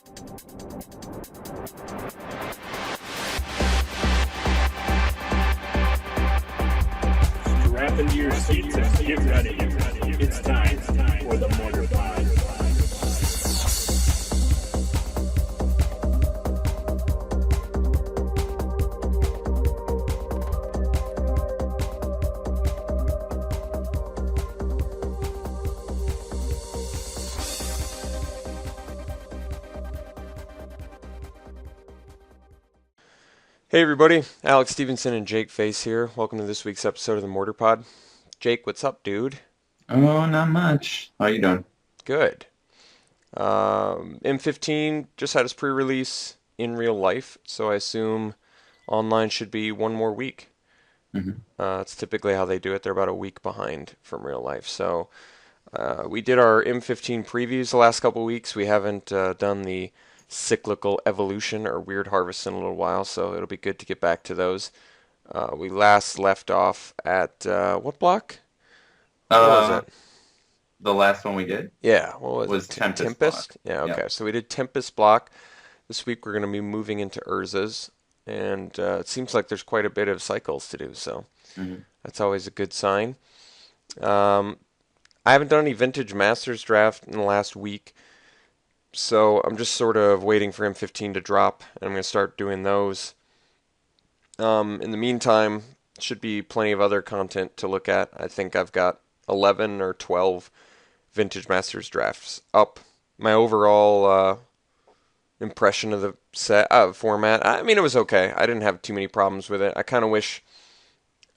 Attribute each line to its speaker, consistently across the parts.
Speaker 1: Strap into your seats and get ready. It's time for the Mortarpod.
Speaker 2: Hey everybody, Alex Stephenson and Jake Faas here. Welcome to this week's episode of the Mortarpod. Jake, what's up, dude?
Speaker 3: Oh, not much. How you doing?
Speaker 2: Good. M15 just had its pre-release in real life, so I assume online should be one more week. It's typically how they do it. They're about a week behind from real life. So we did our M15 previews the last couple weeks. We haven't done the Cyclical Evolution or Weird Harvest in a little while, so it'll be good to get back to those. We last left off at what block? What was it?
Speaker 3: The last one we did
Speaker 2: Yeah, what was it?
Speaker 3: Tempest
Speaker 2: Tempest?
Speaker 3: block.
Speaker 2: Yeah, okay.
Speaker 3: Yeah.
Speaker 2: So we did Tempest block. This week we're going to be moving into Urza's, and it seems like there's quite a bit of cycles to do, so that's always a good sign. I haven't done any Vintage Masters draft in the last week, so I'm just sort of waiting for M15 to drop, and I'm going to start doing those. In the meantime, should be plenty of other content to look at. I think I've got 11 or 12 Vintage Masters drafts up. My overall impression of the set format, I mean, it was okay. I didn't have too many problems with it. I kind of wish,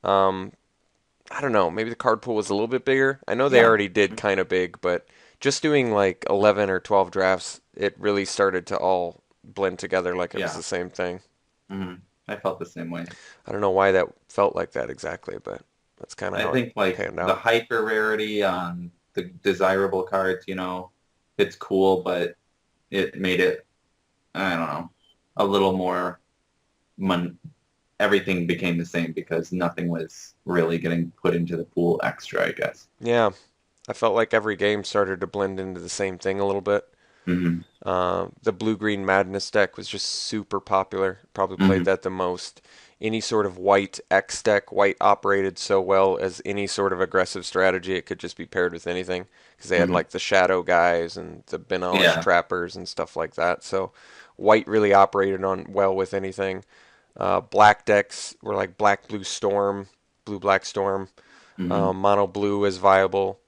Speaker 2: I don't know, maybe the card pool was a little bit bigger. I know they already did kind of big, but just doing like 11 or 12 drafts, it really started to all blend together like it was the same thing.
Speaker 3: I felt the same way.
Speaker 2: I don't know why that felt like that exactly, but that's kind of how
Speaker 3: I think
Speaker 2: it panned
Speaker 3: the
Speaker 2: out.
Speaker 3: hyper rarity on the desirable cards, it's cool, but it made it, I don't know, a little more everything became the same because nothing was really getting put into the pool extra, I guess.
Speaker 2: Yeah, I felt like every game started to blend into the same thing a little bit. The Blue-Green Madness deck was just super popular. Probably played that the most. Any sort of white X deck, white operated so well as any sort of aggressive strategy. It could just be paired with anything because they had like the Shadow guys and the Benalish Trappers and stuff like that. So white really operated on well with anything. Black decks were like Black-Blue Storm, Blue-Black Storm. Mono-Blue is viable.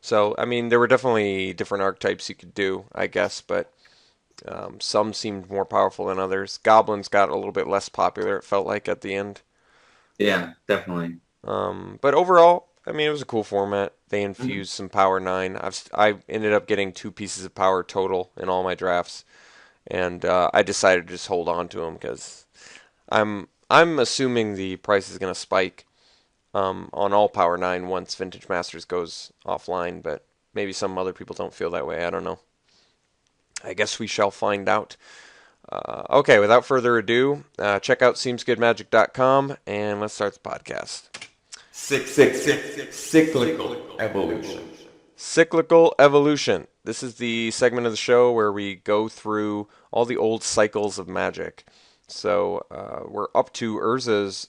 Speaker 2: So, I mean, there were definitely different archetypes you could do, I guess, but some seemed more powerful than others. Goblins got a little bit less popular, it felt like, at the end.
Speaker 3: Yeah, definitely.
Speaker 2: But overall, I mean, it was a cool format. They infused some Power 9. I ended up getting 2 pieces of power total in all my drafts, and I decided to just hold on to them because I'm assuming the price is going to spike on all Power 9 once Vintage Masters goes offline, but maybe some other people don't feel that way. I don't know. I guess we shall find out. Okay, without further ado, check out seemsgoodmagic.com, and let's start the podcast.
Speaker 3: Cyclical Evolution.
Speaker 2: Cyclical Evolution. This is the segment of the show where we go through all the old cycles of Magic. So we're up to Urza's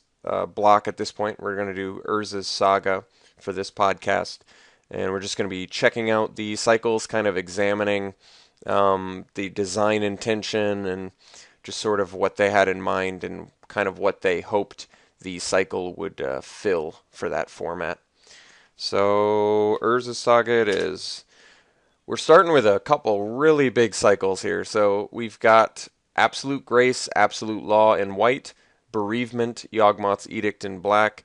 Speaker 2: block at this point. We're going to do Urza's Saga for this podcast, and we're just going to be checking out the cycles, kind of examining the design intention and just sort of what they had in mind and kind of what they hoped the cycle would fill for that format. So Urza's Saga it is. We're starting with a couple really big cycles here. So we've got Absolute Grace, Absolute Law in white, Bereavement, Yawgmoth's Edict in black,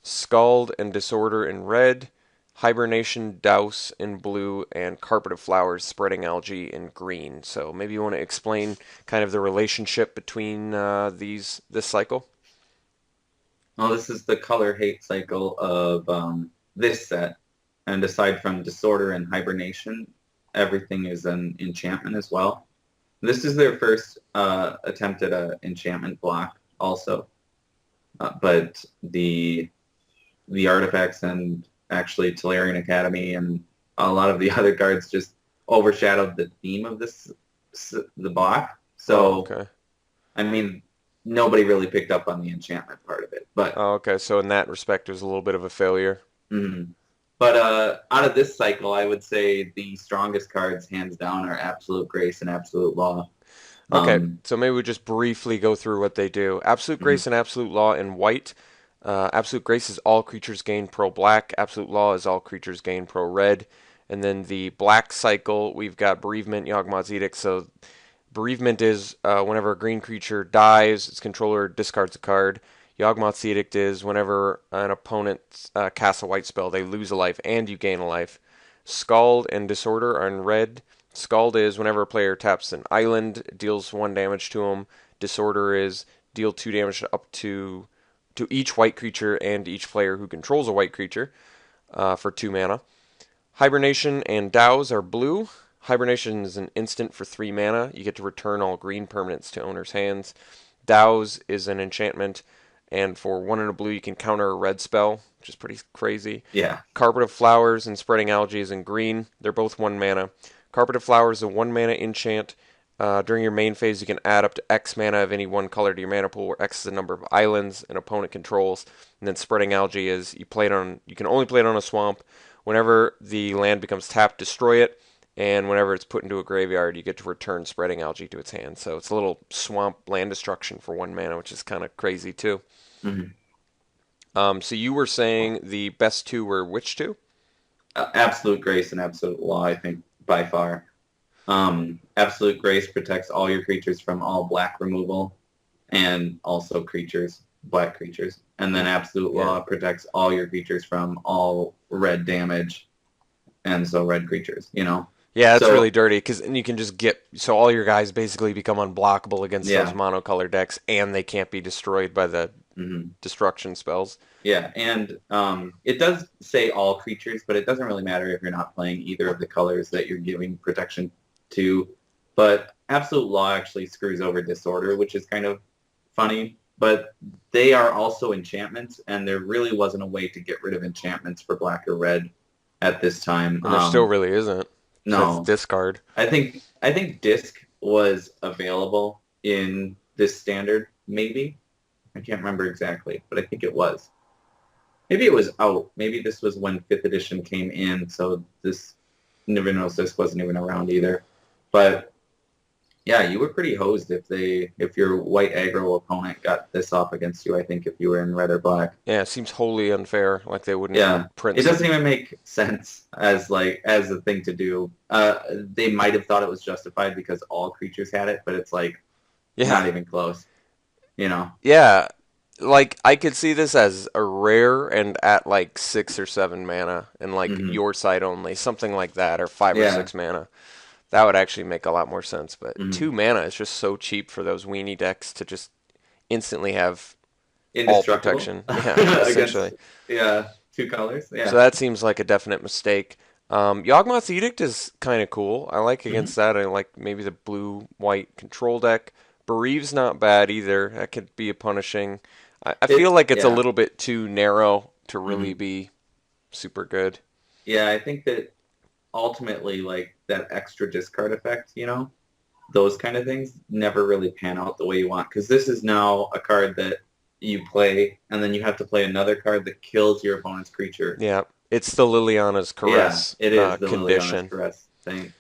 Speaker 2: Scald and Disorder in red, Hibernation Douse in blue, and Carpet of Flowers Spreading Algae in green. So maybe you want to explain kind of the relationship between this cycle?
Speaker 3: Well, this is the color hate cycle of this set. And aside from Disorder and Hibernation, everything is an enchantment as well. This is their first attempt at an enchantment block also. But the artifacts and actually Tolarian Academy and a lot of the other cards just overshadowed the theme of this the block. So,
Speaker 2: okay.
Speaker 3: I mean, nobody really picked up on the enchantment part of it. But
Speaker 2: Oh, okay. So in that respect, it was a little bit of a failure.
Speaker 3: mhm. But out of this cycle, I would say the strongest cards, hands down, are Absolute Grace and Absolute Law.
Speaker 2: Okay,
Speaker 3: Um,
Speaker 2: so maybe we just briefly go through what they do. Absolute
Speaker 3: mhm.
Speaker 2: Grace and Absolute Law in white. Absolute Grace is all creatures gain pro black. Absolute Law is all creatures gain pro red. And then the black cycle, we've got Bereavement, Yawgmoth's Edict. So Bereavement is whenever a green creature dies, its controller discards a card. Yawgmoth's Edict is whenever an opponent casts a white spell, they lose a life and you gain a life. Scald and Disorder are in red. Scald is whenever a player taps an island, deals 1 damage to them. Disorder is deal 2 damage up to each white creature and each player who controls a white creature for 2 mana. Hibernation and Dows are blue. Hibernation is an instant for 3 mana. You get to return all green permanents to owner's hands. Dows is an enchantment, and for 1 and a blue, you can counter a red spell, which is pretty crazy.
Speaker 3: Yeah.
Speaker 2: Carpet of Flowers and Spreading Algae is in green. They're both 1 mana. Carpet of Flowers is a 1 mana enchant. During your main phase, you can add up to X mana of any one color to your mana pool, where X is the number of islands an opponent controls. And then Spreading Algae is you can only play it on a swamp. Whenever the land becomes tapped, destroy it. And whenever it's put into a graveyard, you get to return Spreading Algae to its hand. So it's a little swamp land destruction for 1 mana, which is kind of crazy too.
Speaker 3: Mm-hmm.
Speaker 2: So you were saying the best 2 were which 2?
Speaker 3: Absolute Grace and Absolute Law, I think, by far. Absolute Grace protects all your creatures from all black removal and also black creatures. And then Absolute Law protects all your creatures from all red damage and so red creatures,
Speaker 2: Yeah, that's really dirty because you can just so all your guys basically become unblockable against those monocolor decks, and they can't be destroyed by the destruction spells.
Speaker 3: Yeah, and it does say all creatures, but it doesn't really matter if you're not playing either of the colors that you're giving protection to. But Absolute Law actually screws over Disorder, which is kind of funny. But they are also enchantments, and there really wasn't a way to get rid of enchantments for black or red at this time.
Speaker 2: And there still really isn't.
Speaker 3: No.
Speaker 2: Discard.
Speaker 3: I think Disc was available in this standard, maybe. I can't remember exactly, but I think it was. Maybe it was out. Maybe this was when 5th edition came in, so this Nivernose Disc wasn't even around either. But yeah, you were pretty hosed if your white aggro opponent got this off against you, I think, if you were in red or black.
Speaker 2: Yeah, it seems wholly unfair. Like they wouldn't even print
Speaker 3: it doesn't even make sense as a thing to do. They might have thought it was justified because all creatures had it, but it's like not even close.
Speaker 2: Yeah, like I could see this as a rare and at like 6 or 7 mana and like your side only, something like that, or 5 or 6 mana. That would actually make a lot more sense. But 2 mana is just so cheap for those weenie decks to just instantly have all protection. Yeah, essentially.
Speaker 3: Against, 2 colors. Yeah.
Speaker 2: So that seems like a definite mistake. Yawgmoth's Edict is kind of cool. I like against that. I like maybe the blue-white control deck. Bereave's not bad either. That could be a punishing. I feel like it's a little bit too narrow to really be super good.
Speaker 3: Yeah, I think that ultimately, like, that extra discard effect, those kind of things never really pan out the way you want. Because this is now a card that you play, and then you have to play another card that kills your opponent's creature.
Speaker 2: Yeah, it's the Liliana's Caress
Speaker 3: it is the
Speaker 2: condition.
Speaker 3: Liliana's Caress thing.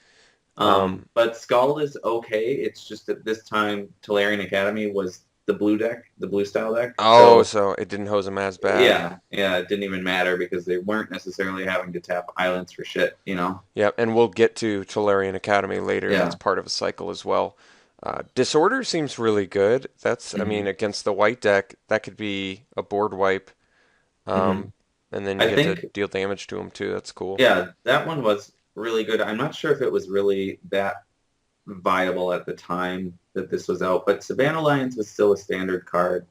Speaker 3: But Scald is okay. It's just that this time Tolarian Academy was the blue deck, the blue style deck.
Speaker 2: Oh, so it didn't hose them as bad.
Speaker 3: Yeah, it didn't even matter because they weren't necessarily having to tap islands for shit,
Speaker 2: Yeah, and we'll get to Tolarian Academy later. Yeah. That's part of a cycle as well. Disorder seems really good. That's, I mean, against the white deck, that could be a board wipe. And then you get to deal damage to them too. That's cool.
Speaker 3: Yeah, that one was really good. I'm not sure if it was really that viable at the time that this was out, but Savannah Lions was still a standard card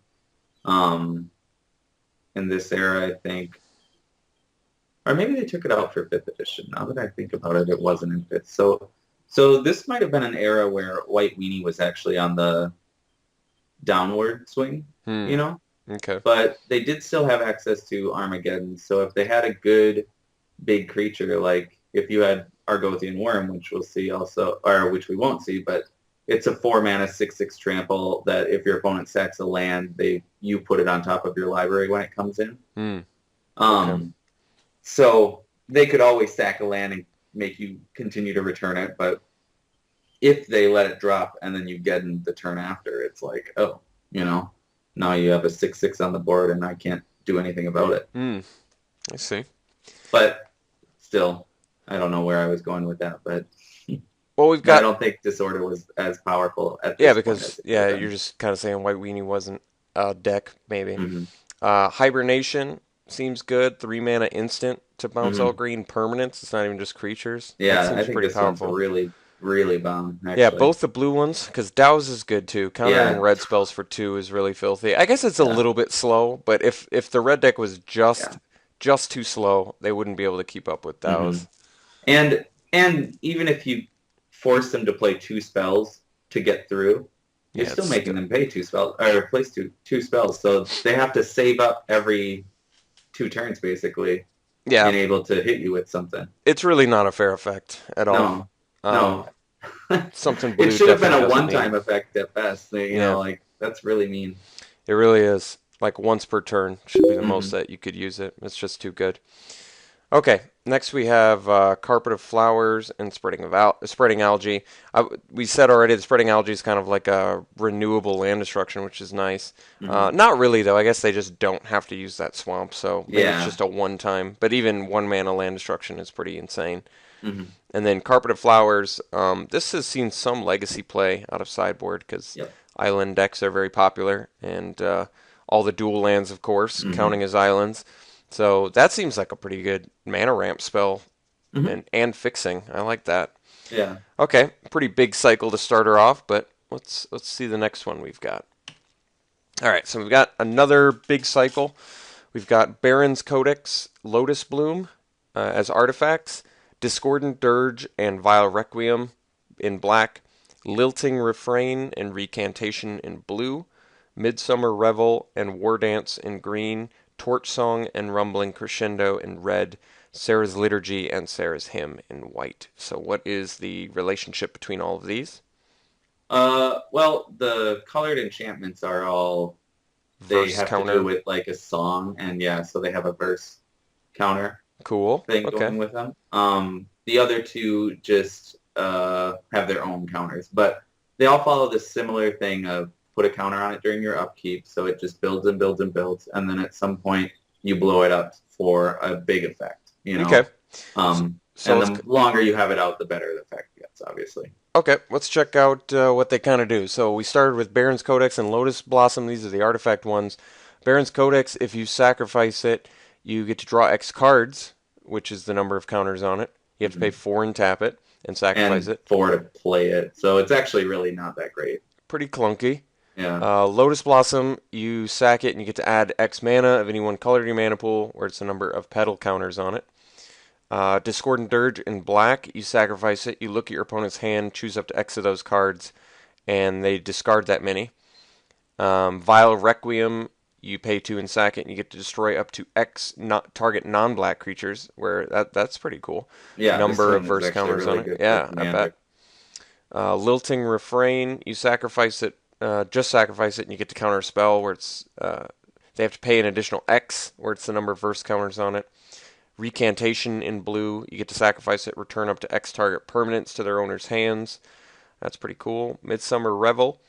Speaker 3: in this era, I think. Or maybe they took it out for 5th edition. Now that I think about it, it wasn't in 5th. So this might have been an era where White Weenie was actually on the downward swing,
Speaker 2: Okay.
Speaker 3: But they did still have access to Armageddon, so if they had a good big creature, like if you had Argothian Worm, which we'll see also, or which we won't see, but it's a 4-mana 6/6 trample that if your opponent sacks a land, you put it on top of your library when it comes in.
Speaker 2: Okay.
Speaker 3: So they could always sack a land and make you continue to return it, but if they let it drop and then you get in the turn after, it's like, oh, now you have a 6/6 on the board and I can't do anything about it.
Speaker 2: I see.
Speaker 3: But still, I don't know where I was going with that, but
Speaker 2: Well, we've got...
Speaker 3: I don't think Disorder was as powerful at this
Speaker 2: Yeah,
Speaker 3: point
Speaker 2: because
Speaker 3: as it could have been.
Speaker 2: you're just kind of saying White Weenie wasn't a deck, maybe.
Speaker 3: Mm-hmm.
Speaker 2: Hibernation seems good. 3-mana instant to bounce all green permanents. It's not even just creatures.
Speaker 3: Yeah,
Speaker 2: that seems
Speaker 3: I think
Speaker 2: pretty
Speaker 3: this
Speaker 2: powerful.
Speaker 3: one's really, really bomb, actually.
Speaker 2: Yeah, both the blue ones, because Dow's is good too. Countering red spells for 2 is really filthy. I guess it's a little bit slow, but if the red deck was just too slow, they wouldn't be able to keep up with Dow's.
Speaker 3: And even if you force them to play 2 spells to get through, you're still making them pay 2 spells, or place two spells. So they have to save up every 2 turns, basically, being able to hit you with something.
Speaker 2: It's really not a fair effect at all.
Speaker 3: No.
Speaker 2: Something blue
Speaker 3: it should have been a
Speaker 2: definitely
Speaker 3: one-time effect at best. Like, that's really mean.
Speaker 2: It really is. Like once per turn should be the most that you could use it. It's just too good. Okay, next we have Carpet of Flowers and Spreading Algae. We said already the Spreading Algae is kind of like a renewable land destruction, which is nice. Not really, though. I guess they just don't have to use that swamp, so maybe it's just a one-time. But even 1-mana land destruction is pretty insane. And then Carpet of Flowers, this has seen some legacy play out of sideboard because island decks are very popular, and all the dual lands, of course, counting as islands. So that seems like a pretty good mana ramp spell and fixing. I like that.
Speaker 3: Yeah.
Speaker 2: Okay, pretty big cycle to start her off, but let's see the next one we've got. All right, so we've got another big cycle. We've got Baron's Codex, Lotus Bloom as artifacts, Discordant Dirge and Vile Requiem in black, Lilting Refrain and Recantation in blue, Midsummer Revel and War Dance in green, Torch Song and Rumbling Crescendo in red, Sarah's Liturgy and Sarah's Hymn in white. So what is the relationship between all of these?
Speaker 3: Well, the colored enchantments are all, they have to do with like a song, and so they have a verse counter thing going with them. The other 2 just have their own counters, but they all follow this similar thing of put a counter on it during your upkeep, so it just builds and builds and builds, and then at some point you blow it up for a big effect.
Speaker 2: Okay.
Speaker 3: So the longer you have it out, the better the effect gets, obviously.
Speaker 2: Okay, let's check out what they kind of do. So we started with Baron's Codex and Lotus Blossom. These are the artifact ones. Baron's Codex, if you sacrifice it, you get to draw X cards, which is the number of counters on it. You have to pay 4 and tap it and sacrifice it.
Speaker 3: 4 to play it. So it's actually really not that great.
Speaker 2: Pretty clunky.
Speaker 3: Yeah.
Speaker 2: Lotus Blossom, you sack it and you get to add X mana of any one color to your mana pool, where it's the number of petal counters on it. Discordant Dirge in black, you sacrifice it, you look at your opponent's hand, choose up to X of those cards, and they discard that many. Vile Requiem, you pay 2 and sack it, and you get to destroy up to X target non-black creatures, where that's pretty cool.
Speaker 3: Yeah,
Speaker 2: number of verse counters
Speaker 3: really
Speaker 2: on it. Yeah, I bet. Lilting Refrain, you sacrifice it, just sacrifice it, and you get to counter a spell where it's they have to pay an additional X, where it's the number of verse counters on it. Recantation in blue, you get to sacrifice it, return up to X target permanents to their owner's hands. That's pretty cool. Midsummer Revel,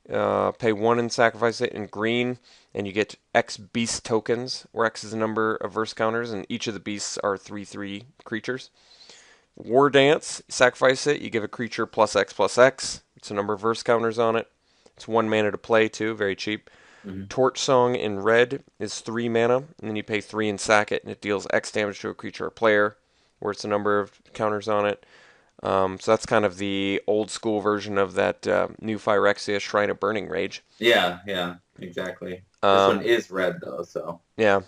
Speaker 2: pay 1 and sacrifice it in green, and you get X beast tokens, where X is the number of verse counters, and each of the beasts are 3/3 creatures. War Dance, sacrifice it, you give a creature plus X. It's a number of verse counters on it. It's 1 mana to play too, very cheap. Torch Song in red is 3 mana, and then you pay 3 and sack it, and it deals X damage to a creature or player, where it's a number of counters on it. So that's kind of the old school version of that new Phyrexia Shrine of Burning Rage.
Speaker 3: Yeah, exactly. This one is red though, so.
Speaker 2: Yeah.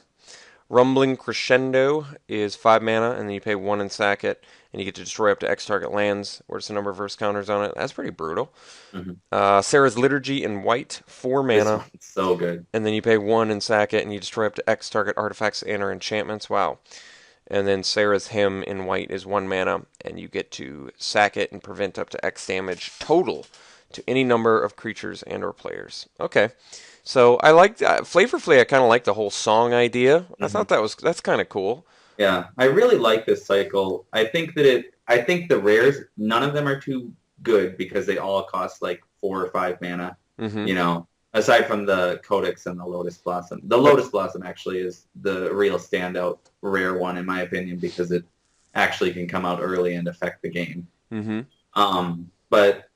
Speaker 2: Rumbling Crescendo is 5 mana, and then you pay 1 and sack it, and you get to destroy up to X target lands, where it's a number of verse counters on it. That's pretty brutal. Sarah's Liturgy in white, 4 mana.
Speaker 3: It's so good.
Speaker 2: And then you pay 1 and sack it, and you destroy up to X target artifacts and/or enchantments. Wow. And then Sarah's Hymn in white is 1 mana, and you get to sack it and prevent up to X damage total to any number of creatures and or players. Okay. So I like flavorfully. I kind of like the whole song idea. I thought that's kind of cool.
Speaker 3: Yeah, I really like this cycle. I think the rares, none of them are too good because they all cost like 4 or 5 mana.
Speaker 2: Hmm.
Speaker 3: You know, aside from the Codex and the Lotus Blossom. The Lotus Blossom actually is the real standout rare one in my opinion because it actually can come out early and affect the game.
Speaker 2: Hmm.
Speaker 3: But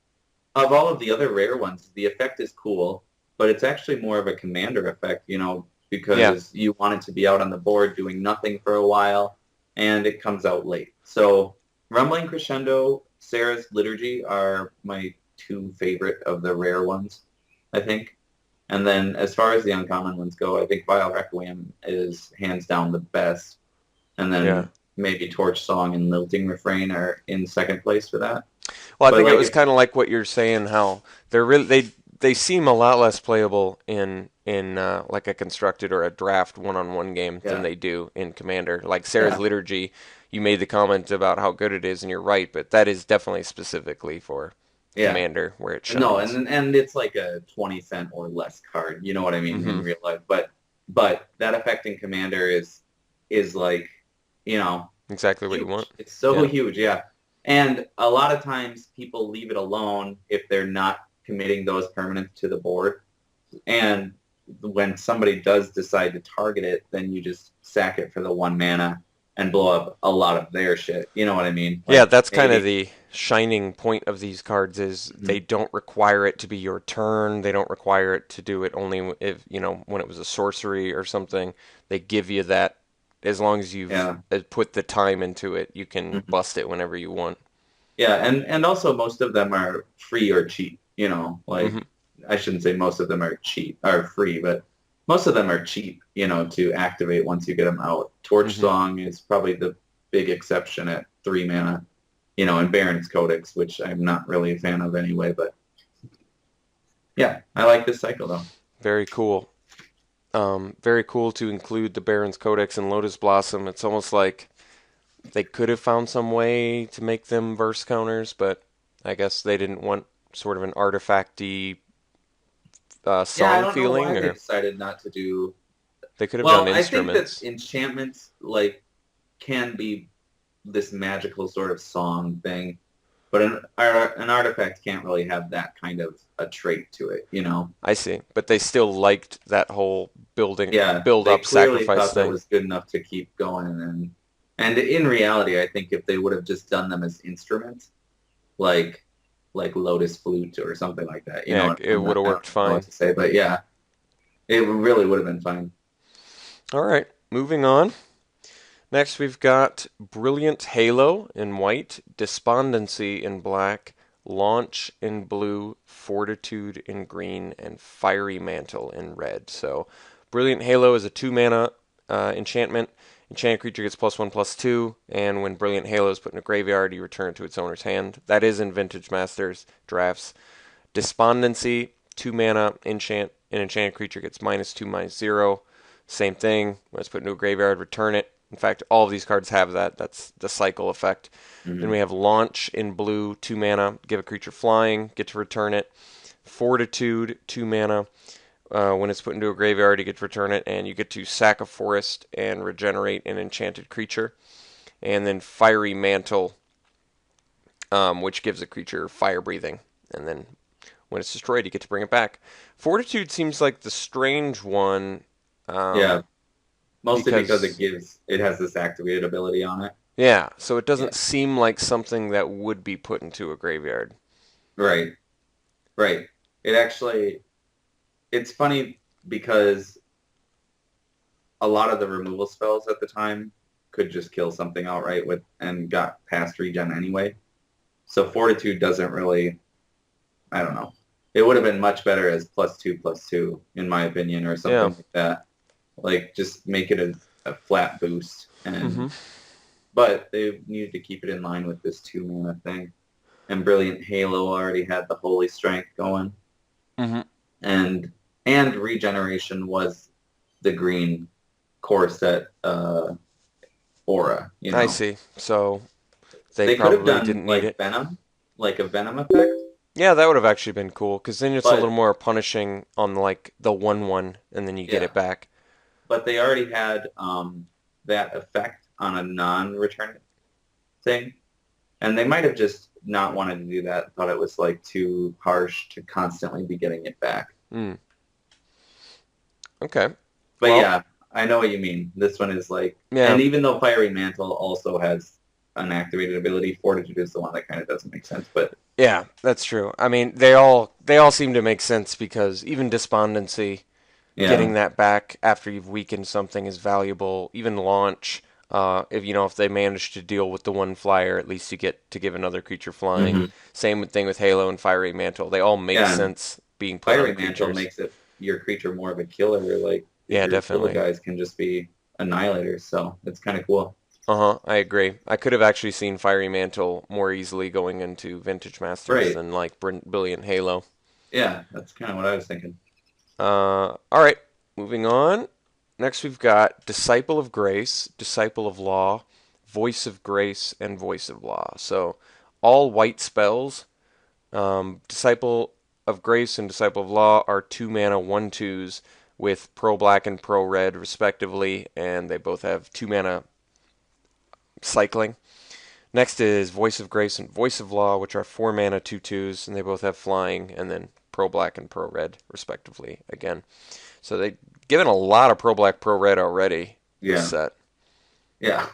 Speaker 3: of all of the other rare ones, the effect is cool, but it's actually more of a commander effect, you know, because you want it to be out on the board doing nothing for a while, and it comes out late. So Rumbling Crescendo, Sarah's Liturgy are my 2 favorite of the rare ones, I think. And then as far as the uncommon ones go, I think Vile Requiem is hands down the best. And then maybe Torch Song and Lilting Refrain are in second place for that.
Speaker 2: Well, I think it was kind of like what you're saying, how they're really they seem a lot less playable in like a constructed or a draft one-on-one game than they do in Commander. Like Sarah's Liturgy, you made the comment about how good it is, and you're right, but that is definitely specifically for Commander where it shines.
Speaker 3: No, and it's like a 20-cent or less card. You know what I mean in real life, but that effect in Commander is like, you know,
Speaker 2: exactly what
Speaker 3: huge.
Speaker 2: You want.
Speaker 3: It's so huge, And a lot of times people leave it alone if they're not committing those permanents to the board. And when somebody does decide to target it, then you just sack it for the 1 mana and blow up a lot of their shit. You know what I mean? Like,
Speaker 2: that's kind of the shining point of these cards is they don't require it to be your turn. They don't require it to do it only if, you know, when it was a sorcery or something. They give you that. As long as you've put the time into it, you can bust it whenever you want.
Speaker 3: Yeah, and also most of them are free or cheap, you know, like I shouldn't say most of them are free, but most of them are cheap, you know, to activate once you get them out. Torch Song is probably the big exception at 3 mana, you know, and Baron's Codex, which I'm not really a fan of anyway, but yeah, I like this cycle though.
Speaker 2: Very cool. Very cool to include the Baron's Codex and Lotus Blossom. It's almost like they could have found some way to make them verse counters, but I guess they didn't want sort of an artifact-y song
Speaker 3: I don't
Speaker 2: feeling.
Speaker 3: know why they decided not to do.
Speaker 2: They could have done instruments.
Speaker 3: I think that enchantments like can be this magical sort of song thing, but an artifact can't really have that kind of a trait to it, you know.
Speaker 2: I see, but they still liked that whole build up, sacrifice
Speaker 3: thought
Speaker 2: thing.
Speaker 3: That was good enough to keep going, and in reality, I think if they would have just done them as instruments, like Lotus Flute or something like that, you know,
Speaker 2: it would have worked fine.
Speaker 3: What to say, but yeah, it really would have been fine.
Speaker 2: All right, moving on. Next, we've got Brilliant Halo in white, Despondency in black, Launch in blue, Fortitude in green, and Fiery Mantle in red. So, Brilliant Halo is a 2-mana enchantment. Enchanted creature gets +1/+2, and when Brilliant Halo is put in a graveyard, you return it to its owner's hand. That is in Vintage Masters drafts. Despondency, 2-mana enchant. An enchanted creature gets -2/-0. Same thing. When it's put into a graveyard, return it. In fact, all of these cards have that. That's the cycle effect. Then we have Launch in blue, 2 mana. Give a creature flying, get to return it. Fortitude, 2 mana. When it's put into a graveyard, you get to return it, and you get to sack a forest and regenerate an enchanted creature. And then Fiery Mantle, which gives a creature fire breathing. And then when it's destroyed, you get to bring it back. Fortitude seems like the strange one.
Speaker 3: Mostly because it has this activated ability on it.
Speaker 2: Yeah, so it doesn't seem like something that would be put into a graveyard.
Speaker 3: Right. It's funny because a lot of the removal spells at the time could just kill something outright and got past regen anyway. So Fortitude doesn't really, I don't know. It would have been much better as +2/+2, in my opinion, or something like that. Like, just make it a flat boost. But they needed to keep it in line with this 2-mana thing. And Brilliant Halo already had the Holy Strength going. And Regeneration was the green core set aura. You know?
Speaker 2: I see. So they
Speaker 3: could have
Speaker 2: probably
Speaker 3: done
Speaker 2: didn't
Speaker 3: like
Speaker 2: need it.
Speaker 3: Venom, like a Venom effect.
Speaker 2: Yeah, that would have actually been cool, because then it's a
Speaker 3: But
Speaker 2: little more punishing on like the 1/1, and then you get
Speaker 3: yeah,
Speaker 2: it back.
Speaker 3: but they already had that effect on a non-return thing, and they might have just not wanted to do that. Thought it was like too harsh to constantly be getting it back.
Speaker 2: Hmm. Okay.
Speaker 3: But
Speaker 2: Well,
Speaker 3: yeah, I know what you mean. This one is like,
Speaker 2: yeah,
Speaker 3: and even though Fiery Mantle also has an activated ability, Fortitude is the one that kind of doesn't make sense. But
Speaker 2: yeah, that's true. I mean, they all seem to make sense because even Despondency,
Speaker 3: yeah,
Speaker 2: getting that back after you've weakened something is valuable. Even Launch, if they manage to deal with the one flyer, at least you get to give another creature flying.
Speaker 3: hmm
Speaker 2: Same thing with Halo and Fiery Mantle. They all make
Speaker 3: yeah, and
Speaker 2: sense being put on
Speaker 3: Fiery Mantle
Speaker 2: creatures.
Speaker 3: makes it your creature more of a killer. Like
Speaker 2: Yeah,
Speaker 3: your little
Speaker 2: definitely.
Speaker 3: guys can just be annihilators, so it's kind of cool.
Speaker 2: Uh-huh, I agree. I could have actually seen Fiery Mantle more easily going into Vintage Masters
Speaker 3: Right.
Speaker 2: than like Brilliant Halo.
Speaker 3: Yeah, that's kind of what I was thinking.
Speaker 2: All right, moving on. Next, we've got Disciple of Grace, Disciple of Law, Voice of Grace, and Voice of Law. So, all white spells. Disciple of Grace and Disciple of Law are 2 mana 1/2s with Pro Black and Pro Red, respectively, and they both have 2 mana cycling. Next is Voice of Grace and Voice of Law, which are 4 mana 2/2s, and they both have flying, and then Pro Black and Pro Red, respectively, again. So they've given a lot of Pro Black, Pro Red already this
Speaker 3: Yeah,
Speaker 2: set.
Speaker 3: yeah.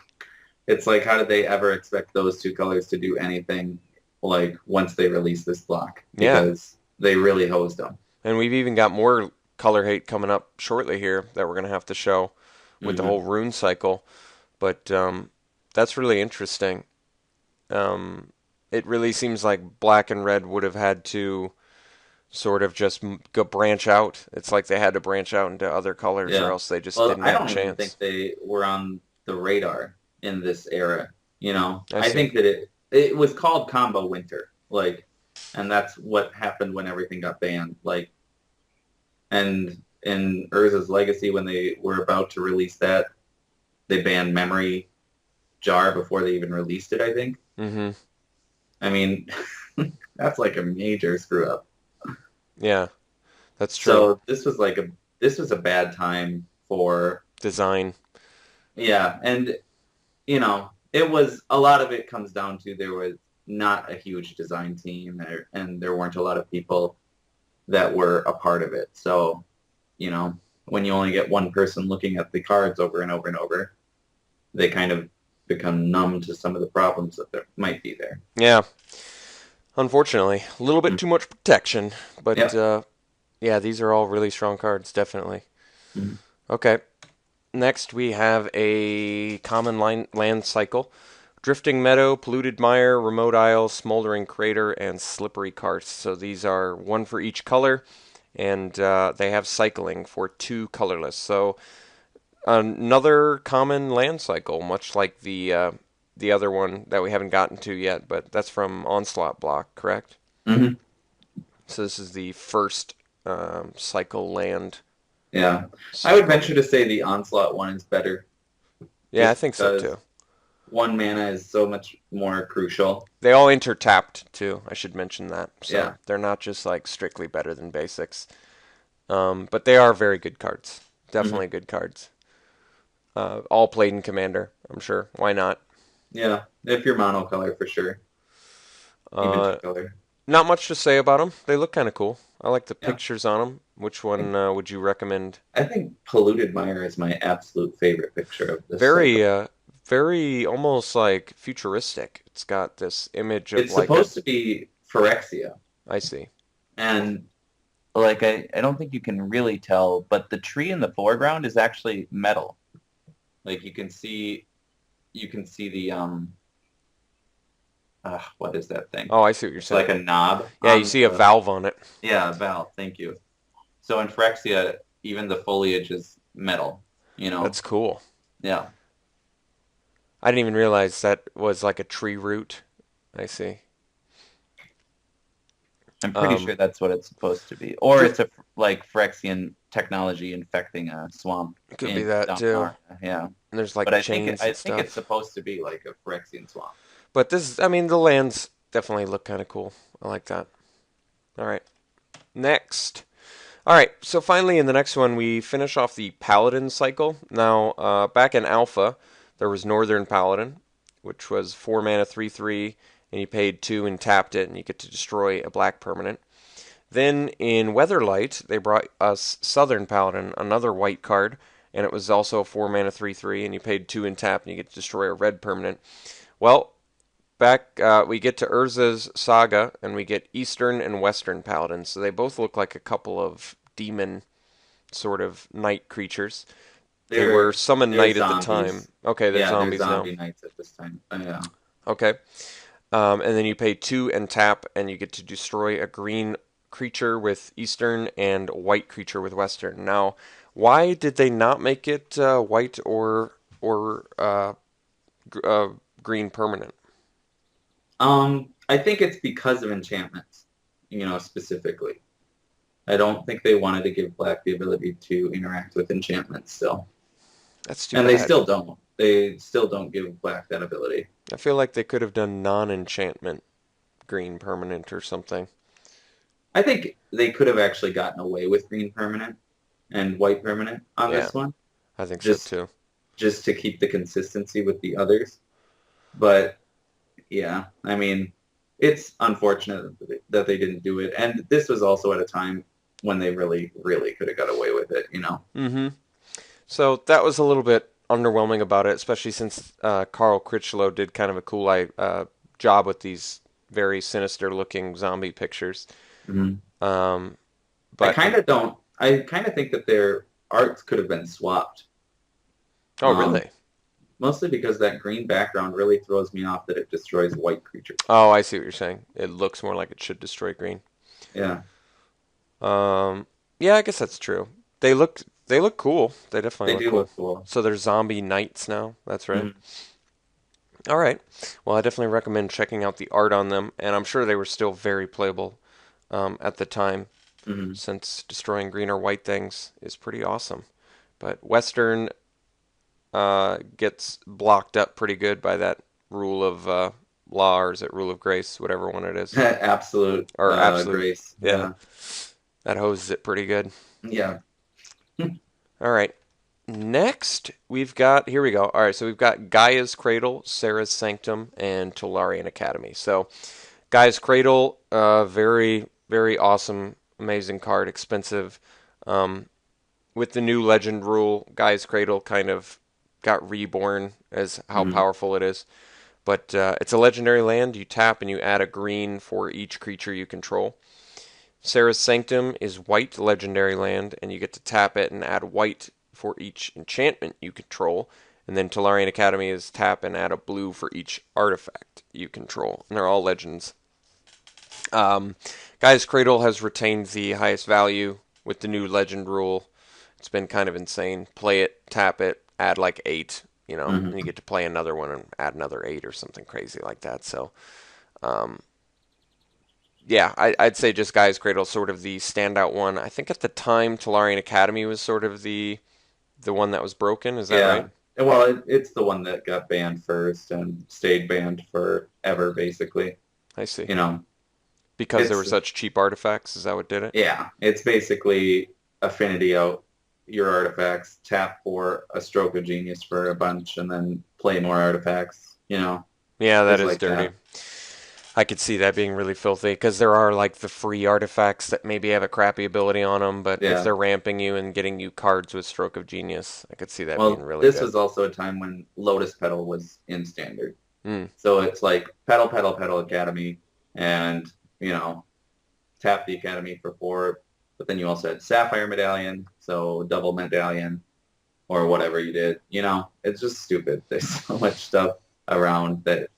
Speaker 3: It's like, how did they ever expect those two colors to do anything like once they release this block?
Speaker 2: Yeah,
Speaker 3: Because they really hosed them.
Speaker 2: and we've even got more color hate coming up shortly here that we're going to have to show with the
Speaker 3: hmm
Speaker 2: whole Rune cycle. But that's really interesting. It really seems like Black and Red would have had to sort of just go branch out. It's like they had to branch out into other colors, or
Speaker 3: Yeah.
Speaker 2: else they just
Speaker 3: Well,
Speaker 2: didn't
Speaker 3: I
Speaker 2: have a
Speaker 3: don't even think
Speaker 2: chance.
Speaker 3: they were on the radar in this era. You know,
Speaker 2: I
Speaker 3: I
Speaker 2: see.
Speaker 3: think that it was called Combo Winter, like, and that's what happened when everything got banned. Like, and in Urza's Legacy, when they were about to release that, they banned Memory Jar before they even released it, I think.
Speaker 2: Mm-hmm.
Speaker 3: I mean, that's like a major screw up.
Speaker 2: Yeah, that's true.
Speaker 3: So this was a bad time for,
Speaker 2: Design.
Speaker 3: yeah, and you know, it was, a lot of it comes down to there was not a huge design team and there weren't a lot of people that were a part of it. So, you know, when you only get one person looking at the cards over and over and over, they kind of become numb to some of the problems that there might be there.
Speaker 2: Yeah, unfortunately, a little bit
Speaker 3: Mm.
Speaker 2: too much protection, but
Speaker 3: Yep.
Speaker 2: yeah, these are all really strong cards, definitely.
Speaker 3: Mhm.
Speaker 2: Okay, next we have a common land cycle. Drifting Meadow, Polluted Mire, Remote Isle, Smoldering Crater, and Slippery Karst. So these are one for each color, and they have cycling for 2 colorless. So another common land cycle, much like the other one that we haven't gotten to yet, but that's from Onslaught block, correct?
Speaker 3: hmm
Speaker 2: So this is the first cycle land
Speaker 3: Yeah. I would
Speaker 2: cycle.
Speaker 3: venture to say the Onslaught one is better
Speaker 2: Yeah, I
Speaker 3: just
Speaker 2: think so
Speaker 3: because
Speaker 2: too.
Speaker 3: one mana is so much more crucial.
Speaker 2: They all intertapped too. I should mention that. So
Speaker 3: Yeah.
Speaker 2: they're not just like strictly better than basics. But they are very good cards.
Speaker 3: hmm
Speaker 2: Definitely good cards. All played in Commander, I'm sure. Why not?
Speaker 3: Yeah. If you're monocolor, for sure. Even two
Speaker 2: Uh,
Speaker 3: color.
Speaker 2: Not much to say about them. They look kind of cool. I like the
Speaker 3: Yeah.
Speaker 2: pictures on them. Which one would you recommend?
Speaker 3: I think Polluted Mire is my absolute favorite picture of this cycle.
Speaker 2: Very, very almost like futuristic. It's got this image of
Speaker 3: It's
Speaker 2: like a.
Speaker 3: supposed to be Phyrexia,
Speaker 2: I see.
Speaker 3: and like I don't think you can really tell, but the tree in the foreground is actually metal. Like you can see the what is that thing?
Speaker 2: Oh, I see what you're
Speaker 3: It's like
Speaker 2: saying.
Speaker 3: a knob
Speaker 2: Yeah, you
Speaker 3: on
Speaker 2: see a
Speaker 3: the,
Speaker 2: valve on it.
Speaker 3: yeah, valve. Thank you. So in Phyrexia, even the foliage is metal. You know?
Speaker 2: That's cool.
Speaker 3: Yeah.
Speaker 2: I didn't even realize that was like a tree root. I see.
Speaker 3: I'm pretty
Speaker 2: Um,
Speaker 3: sure that's what it's supposed to be. Or
Speaker 2: Dri-
Speaker 3: it's a like Phyrexian technology infecting a swamp
Speaker 2: could be
Speaker 3: in
Speaker 2: that too.
Speaker 3: Dominaria. Yeah.
Speaker 2: And there's like
Speaker 3: But
Speaker 2: chains
Speaker 3: I
Speaker 2: and
Speaker 3: think it's
Speaker 2: stuff.
Speaker 3: supposed to be like a Phyrexian swamp.
Speaker 2: But this, I mean, the lands definitely look kind of cool. I like that. All right. Next. All right, so finally in the next one, we finish off the Paladin Cycle. Now, back in Alpha, there was Northern Paladin, which was 4 mana, 3/3, and you paid 2 and tapped it, and you get to destroy a black permanent. Then in Weatherlight, they brought us Southern Paladin, another white card, and it was also 4 mana, 3/3, and you paid 2 and tapped, and you get to destroy a red permanent. Well, back we get to Urza's Saga, and we get Eastern and Western Paladins. So they both look like a couple of demon sort of knight creatures. They were summon knight at the time. Okay, they're zombies
Speaker 3: they're
Speaker 2: now.
Speaker 3: zombie knights at this time. Yeah.
Speaker 2: Okay. And then you pay 2 and tap, and you get to destroy a green creature with Eastern and a white creature with Western. Now, why did they not make it white or green permanent?
Speaker 3: I think it's because of enchantments, specifically. I don't think they wanted to give black the ability to interact with enchantments still.
Speaker 2: That's too
Speaker 3: And
Speaker 2: bad.
Speaker 3: they still don't. They still don't give black that ability.
Speaker 2: I feel like they could have done non-enchantment green permanent or something.
Speaker 3: I think they could have actually gotten away with green permanent and white permanent on this one.
Speaker 2: I think so too.
Speaker 3: Just to keep the consistency with the others. But yeah, I mean, it's unfortunate that they didn't do it. And this was also at a time when they really, really could have got away with it,
Speaker 2: Mm-hmm. So that was a little bit underwhelming about it, especially since Carl Critchlow did kind of a cool job with these very sinister-looking zombie pictures.
Speaker 3: Mm-hmm.
Speaker 2: But
Speaker 3: I kind of think that their arts could have been swapped.
Speaker 2: Oh, really?
Speaker 3: Mostly because that green background really throws me off that it destroys white creatures.
Speaker 2: Oh, I see what you're saying. It looks more like it should destroy green.
Speaker 3: Yeah.
Speaker 2: Yeah, I guess that's true. They look cool. They definitely
Speaker 3: look cool.
Speaker 2: So they're zombie knights now. That's right.
Speaker 3: Mm-hmm.
Speaker 2: All right. Well, I definitely recommend checking out the art on them, and I'm sure they were still very playable at the time, since destroying green or white things is pretty awesome. But Western gets blocked up pretty good by that rule of law, or is it rule of grace, whatever one it is.
Speaker 3: Absolute grace.
Speaker 2: Yeah. That hoses it pretty good.
Speaker 3: Yeah.
Speaker 2: All right. Next, here we go. All right, so we've got Gaia's Cradle, Sarah's Sanctum, and Tolarian Academy. So, Gaia's Cradle, very, very awesome, amazing card, expensive. With the new legend rule, Gaia's Cradle kind of got reborn as how powerful it is. But it's a legendary land. You tap and you add a green for each creature you control. Sarah's Sanctum is white legendary land, and you get to tap it and add white for each enchantment you control. And then Tolarian Academy is tap and add a blue for each artifact you control. And they're all legends. Gaia's Cradle has retained the highest value with the new legend rule. It's been kind of insane. Play it, tap it, add like 8, and you get to play another one and add another 8 or something crazy like that. So, yeah, I'd say just Gaia's Cradle sort of the standout one. I think at the time Tolarian Academy was sort of the one that was broken. Is that right?
Speaker 3: Well, it's the one that got banned first and stayed banned forever, basically.
Speaker 2: I see.
Speaker 3: Because
Speaker 2: there were such cheap artifacts. Is that what did it?
Speaker 3: Yeah, it's basically affinity out your artifacts, tap for a stroke of genius for a bunch, and then play more artifacts. Yeah,
Speaker 2: that is dirty. I could see that being really filthy, because there are like the free artifacts that maybe have a crappy ability on them, but if they're ramping you and getting you cards with Stroke of Genius, I could see that being really good.
Speaker 3: This was also a time when Lotus Petal was in standard. So it's like Petal, Petal, Petal Academy, and, tap the Academy for 4, but then you also had Sapphire Medallion, so double Medallion, or whatever you did. It's just stupid. There's so much stuff around that,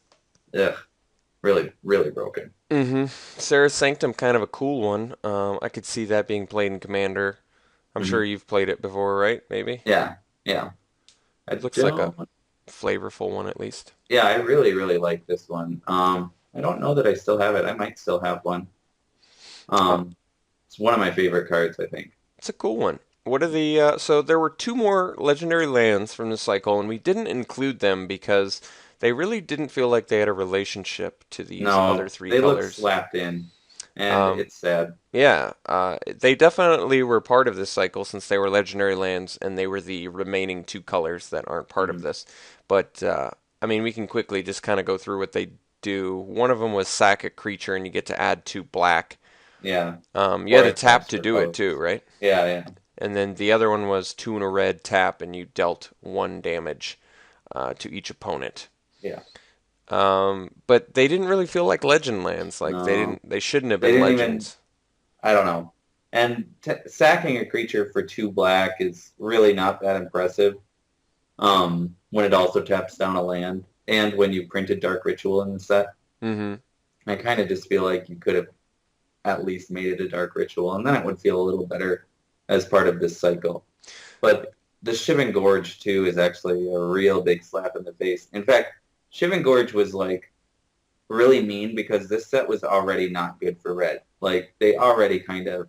Speaker 3: really, really broken.
Speaker 2: Sarah's Sanctum, kind of a cool one. I could see that being played in Commander. I'm sure you've played it before, right? Maybe?
Speaker 3: Yeah.
Speaker 2: It looks like a flavorful one, at least.
Speaker 3: Yeah, I really, really like this one. I don't know that I still have it. I might still have one. It's one of my favorite cards, I think.
Speaker 2: It's a cool one. What are the... so there were 2 more legendary lands from the cycle, and we didn't include them because... they really didn't feel like they had a relationship to these other 3 colors.
Speaker 3: They look slapped in. and it's sad.
Speaker 2: Yeah, they definitely were part of this cycle since they were legendary lands and they were the remaining two colors that aren't part of
Speaker 3: Hmm.
Speaker 2: this. But I mean, we can quickly just kind of go through what they do. One of them was sack a creature, and you get to add 2 black.
Speaker 3: Yeah,
Speaker 2: You had
Speaker 3: or
Speaker 2: to
Speaker 3: it
Speaker 2: tap
Speaker 3: taps
Speaker 2: to
Speaker 3: for
Speaker 2: do it too,
Speaker 3: colors.
Speaker 2: right?
Speaker 3: Yeah, yeah.
Speaker 2: And then the other one was 2 and a red tap, and you dealt 1 damage to each opponent.
Speaker 3: Yeah.
Speaker 2: But they didn't really feel like legend lands. Like
Speaker 3: No,
Speaker 2: they shouldn't have
Speaker 3: they
Speaker 2: been
Speaker 3: didn't even.
Speaker 2: legends.
Speaker 3: I don't know. And sacking a creature for 2 black is really not that impressive. When it also taps down a land, and when you printed Dark Ritual in the set,
Speaker 2: Mm-hmm.
Speaker 3: I kind of just feel like you could have at least made it a Dark Ritual, and then it would feel a little better as part of this cycle. But the Shivan Gorge too is actually a real big slap in the face. In fact, Shivan Gorge was like really mean because this set was already not good for red. Like they already kind of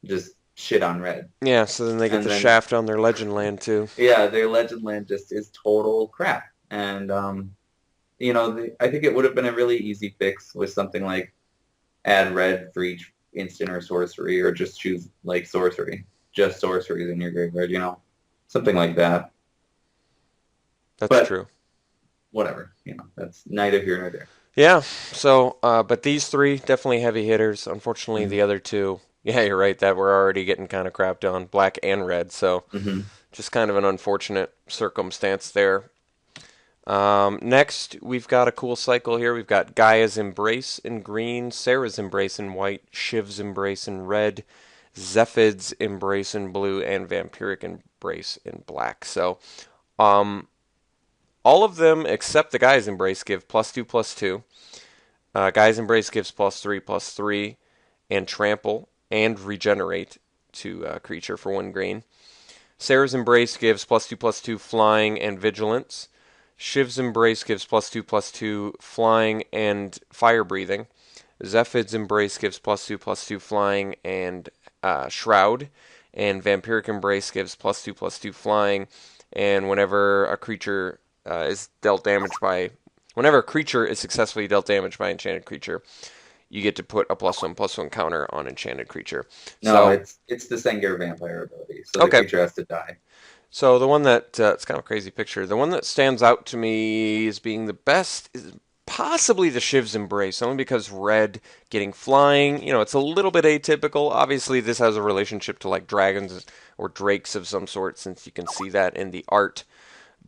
Speaker 3: just shit on red.
Speaker 2: Yeah, so then they get
Speaker 3: And
Speaker 2: the
Speaker 3: then
Speaker 2: shaft on their legend land too.
Speaker 3: yeah, their legend land just is total crap. And I think it would have been a really easy fix with something like add red for each instant or sorcery, or just choose like sorcery, just sorceries in your graveyard, something like that.
Speaker 2: That's
Speaker 3: But
Speaker 2: true.
Speaker 3: whatever, that's neither here nor there.
Speaker 2: Yeah, so, but these three definitely heavy hitters. Unfortunately,
Speaker 3: Mm-hmm.
Speaker 2: the other two, yeah, you're right, that we're already getting kind of crapped on, black and red, so
Speaker 3: Mm-hmm.
Speaker 2: just kind of an unfortunate circumstance there. Next, we've got a cool cycle here. We've got Gaia's Embrace in green, Sarah's Embrace in white, Shiv's Embrace in red, Zephid's Embrace in blue, and Vampiric Embrace in black. So, um, all of them except the Gaia's Embrace give +2/+2. Guy's Embrace gives +3/+3, and Trample and Regenerate to a creature for 1 green. Sarah's Embrace gives +2/+2 Flying and Vigilance. Shiv's Embrace gives +2/+2 Flying and Fire Breathing. Zephid's Embrace gives +2/+2 Flying and Shroud. And Vampiric Embrace gives +2/+2 Flying. And whenever a creature is dealt damage by whenever a creature is successfully dealt damage by enchanted creature, you get to put a +1/+1 counter on enchanted creature.
Speaker 3: No,
Speaker 2: So
Speaker 3: it's the Sengir vampire ability, so the
Speaker 2: okay,
Speaker 3: creature has to die.
Speaker 2: so the one that it's kind of a crazy picture. The one that stands out to me as being the best is possibly the Shiv's Embrace, only because red getting flying, it's a little bit atypical. Obviously, this has a relationship to like dragons or drakes of some sort, since you can see that in the art.